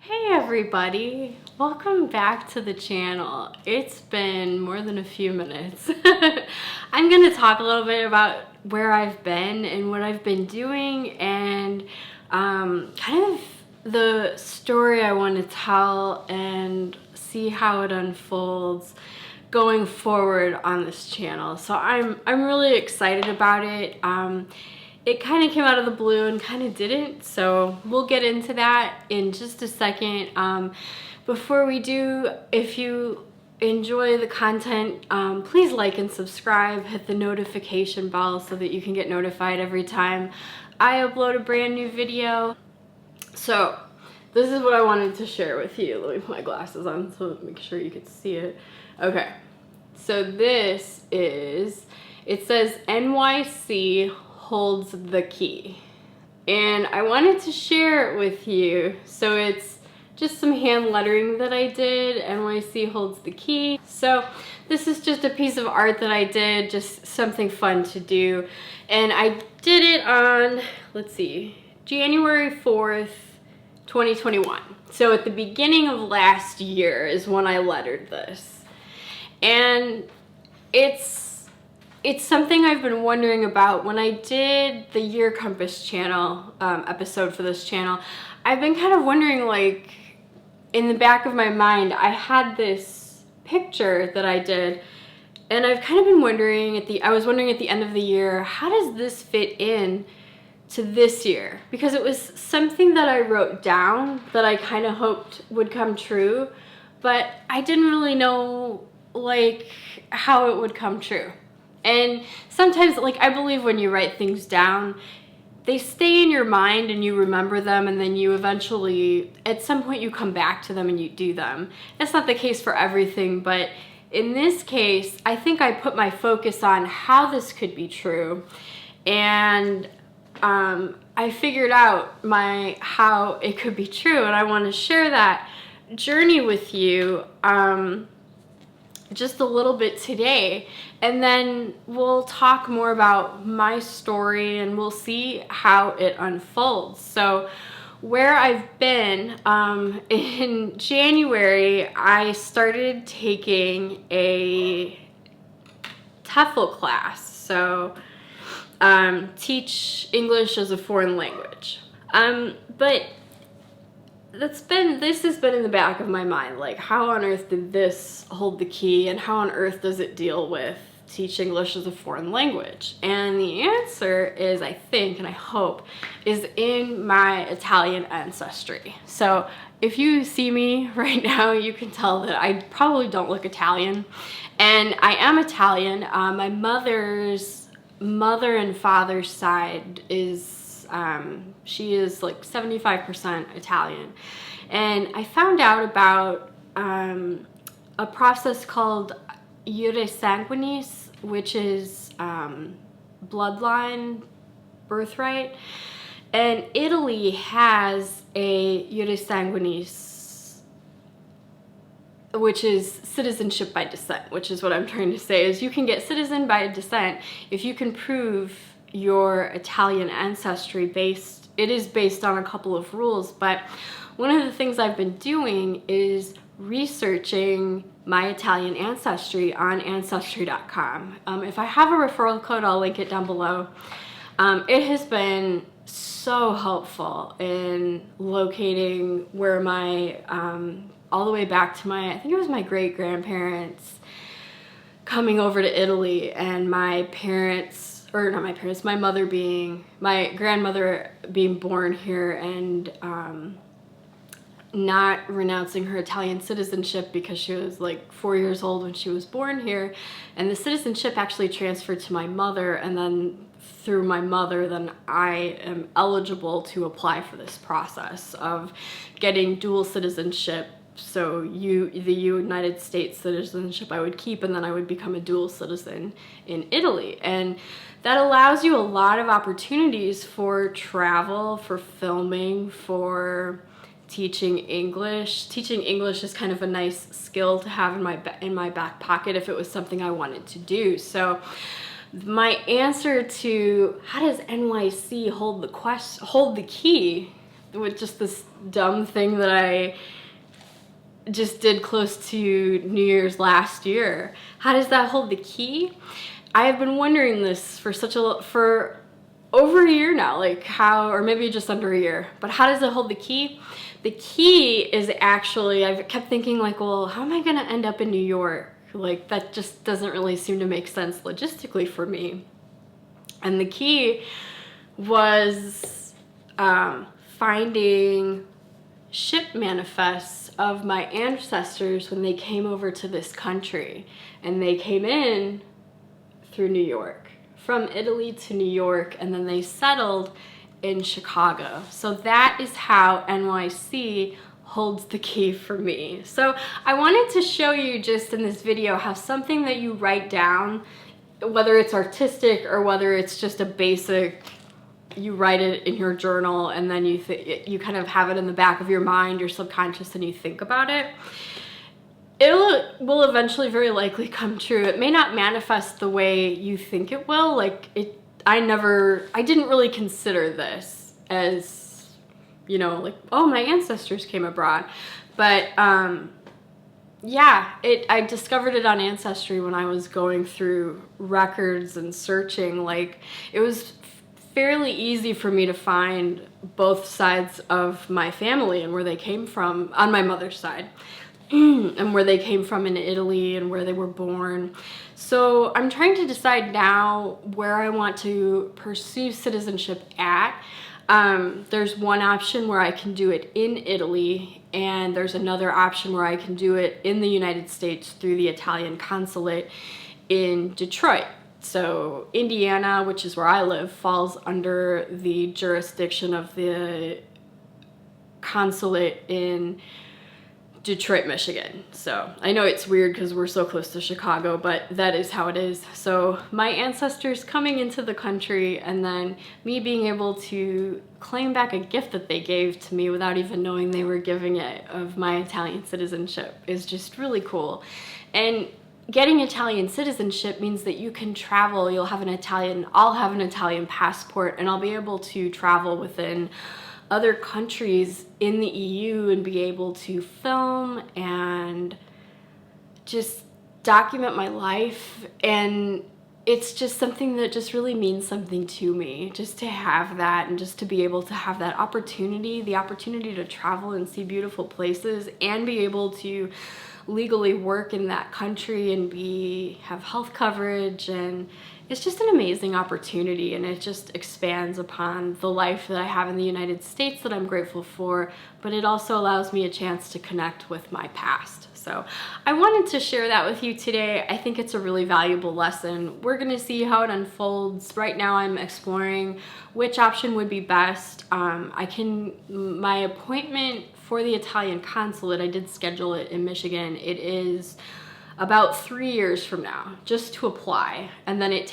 Hey everybody, welcome back to the channel. It's been more than a few minutes. I'm going to talk a little bit about where I've been and what I've been doing and kind of the story I want to tell and see how it unfolds going forward on this channel. So I'm really excited about it. It kind of came out of the blue and kind of didn't, so we'll get into that in just a second. Before we do, if you enjoy the content, please like and subscribe, hit the notification bell so that you can get notified every time I upload a brand new video. So this is what I wanted to share with you. Let me put my glasses on so make sure you can see it. Okay, so this is, it says NYC holds the key, and I wanted to share it with you. So it's just some hand lettering that I did. NYC holds the key. So this is just a piece of art that I did, just something fun to do, and I did it on, let's see, January 4th 2021. So at the beginning of last year is when I lettered this, and it's something I've been wondering about. When I did the Year Compass channel episode for this channel, I've been kind of wondering, like, in the back of my mind, I had this picture that I did, and I've kind of been wondering I was wondering at the end of the year, how does this fit in to this year? Because it was something that I wrote down that I kind of hoped would come true, but I didn't really know, like, how it would come true. And sometimes, like, I believe when you write things down, they stay in your mind and you remember them, and then you eventually, at some point, you come back to them and you do them. That's not the case for everything, but in this case, I think I put my focus on how this could be true, and I figured out how it could be true, and I want to share that journey with you just a little bit today, and then we'll talk more about my story and we'll see how it unfolds. So where I've been, in January, I started taking a TEFL class, so teach English as a foreign language. But this has been in the back of my mind, like, how on earth did this hold the key, and how on earth does it deal with teach English as a foreign language? And the answer is, I think, and I hope, is in my Italian ancestry. So if you see me right now, you can tell that I probably don't look Italian, and I am Italian. My mother's mother and father's side is she is like 75% Italian, and I found out about a process called Jure Sanguinis, which is bloodline birthright, and Italy has a Jure Sanguinis, which is citizenship by descent, which is what I'm trying to say, is you can get citizen by descent if you can prove your Italian ancestry. It is based on a couple of rules, but one of the things I've been doing is researching my Italian ancestry on Ancestry.com. If I have a referral code, I'll link it down below. It has been so helpful in locating where my, all the way back to I think it was my great-grandparents coming over to Italy, and my grandmother being born here, and not renouncing her Italian citizenship because she was like 4 years old when she was born here, and the citizenship actually transferred to my mother, and then through my mother, then I am eligible to apply for this process of getting dual citizenship. So the United States citizenship I would keep, and then I would become a dual citizen in Italy. And that allows you a lot of opportunities for travel, for filming, for teaching English. Teaching English is kind of a nice skill to have in my back pocket if it was something I wanted to do. So my answer to how does NYC hold the key with just this dumb thing that I just did close to New Year's last year. How does that hold the key? I have been wondering this for over a year now, like how, or maybe just under a year, but how does it hold the key? The key is actually, I've kept thinking like, well, how am I gonna end up in New York? Like that just doesn't really seem to make sense logistically for me. And the key was finding ship manifests of my ancestors when they came over to this country, and they came in through New York, from Italy to New York, and then they settled in Chicago. So that is how NYC holds the key for me. So I wanted to show you just in this video how something that you write down, whether it's artistic or whether it's just a basic, you write it in your journal and then you kind of have it in the back of your mind, your subconscious, and you think about it. It will eventually very likely come true. It may not manifest the way you think it will. Like I didn't really consider this as, you know, like, oh, my ancestors came abroad. But yeah, I discovered it on Ancestry when I was going through records and searching. Like, it was fairly easy for me to find both sides of my family and where they came from on my mother's side. And where they came from in Italy and where they were born. So I'm trying to decide now where I want to pursue citizenship at. There's one option where I can do it in Italy, and there's another option where I can do it in the United States through the Italian consulate in Detroit. So Indiana, which is where I live, falls under the jurisdiction of the consulate in Detroit, Michigan. So I know it's weird because we're so close to Chicago, but that is how it is. So my ancestors coming into the country and then me being able to claim back a gift that they gave to me without even knowing they were giving it, of my Italian citizenship, is just really cool. And getting Italian citizenship means that you can travel. I'll have an Italian passport, and I'll be able to travel within other countries in the EU and be able to film and just document my life. And it's just something that just really means something to me, just to have that, and just to be able to have that opportunity, the opportunity to travel and see beautiful places and be able to legally work in that country and have health coverage. And it's just an amazing opportunity, and it just expands upon the life that I have in the United States that I'm grateful for, but it also allows me a chance to connect with my past. So I wanted to share that with you today. I think it's a really valuable lesson. We're gonna see how it unfolds. Right now I'm exploring which option would be best. My appointment for the Italian consulate, I did schedule it in Michigan. It is about 3 years from now, just to apply. And then it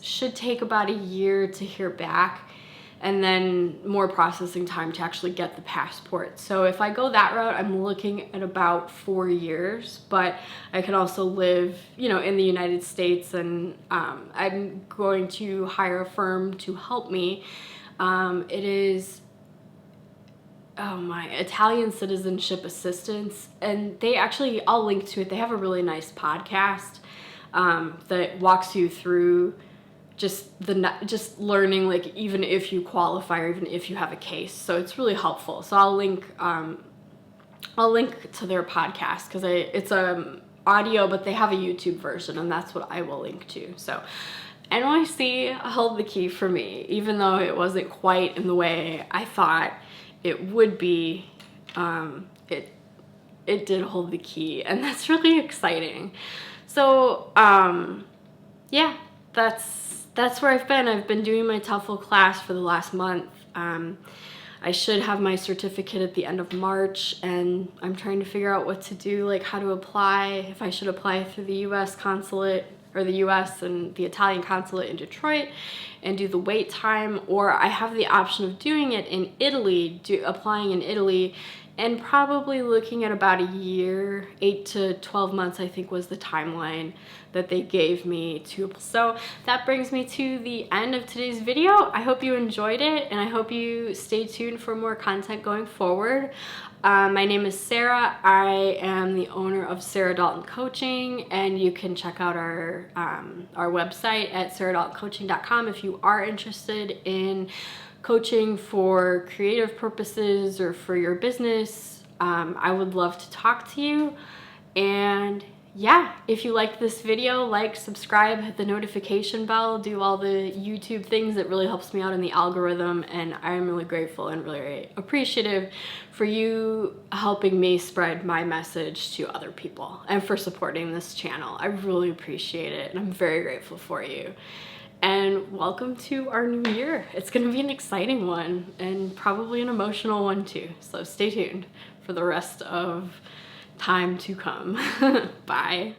should take about a year to hear back, and then more processing time to actually get the passport. So if I go that route, I'm looking at about 4 years, but I can also live, you know, in the United States, and I'm going to hire a firm to help me. It is my Italian Citizenship Assistance, and I'll link to it. They have a really nice podcast that walks you through just learning, like, even if you qualify or even if you have a case. So it's really helpful. So I'll link to their podcast, because it's audio, but they have a YouTube version, and that's what I will link to. So NYC held the key for me, even though it wasn't quite in the way I thought it would be. It did hold the key, and that's really exciting. So yeah, that's where I've been. I've been doing my TOEFL class for the last month. I should have my certificate at the end of March, and I'm trying to figure out what to do, like how to apply, if I should apply through the US consulate, or the US and the Italian consulate in Detroit, and do the wait time, or I have the option of doing it in Italy, applying in Italy and probably looking at about a year, 8 to 12 months, I think was the timeline that they gave me to. So that brings me to the end of today's video. I hope you enjoyed it, and I hope you stay tuned for more content going forward. My name is Sarah. I am the owner of Sarah Dalton Coaching, and you can check out our website at saradaltoncoaching.com if you are interested in coaching for creative purposes or for your business. I would love to talk to you. And yeah, if you liked this video, like, subscribe, hit the notification bell, do all the YouTube things. That really helps me out in the algorithm, and I'm really grateful and really appreciative for you helping me spread my message to other people and for supporting this channel. I really appreciate it, and I'm very grateful for you. And welcome to our new year. It's gonna be an exciting one and probably an emotional one too. So stay tuned for the rest of time to come. Bye.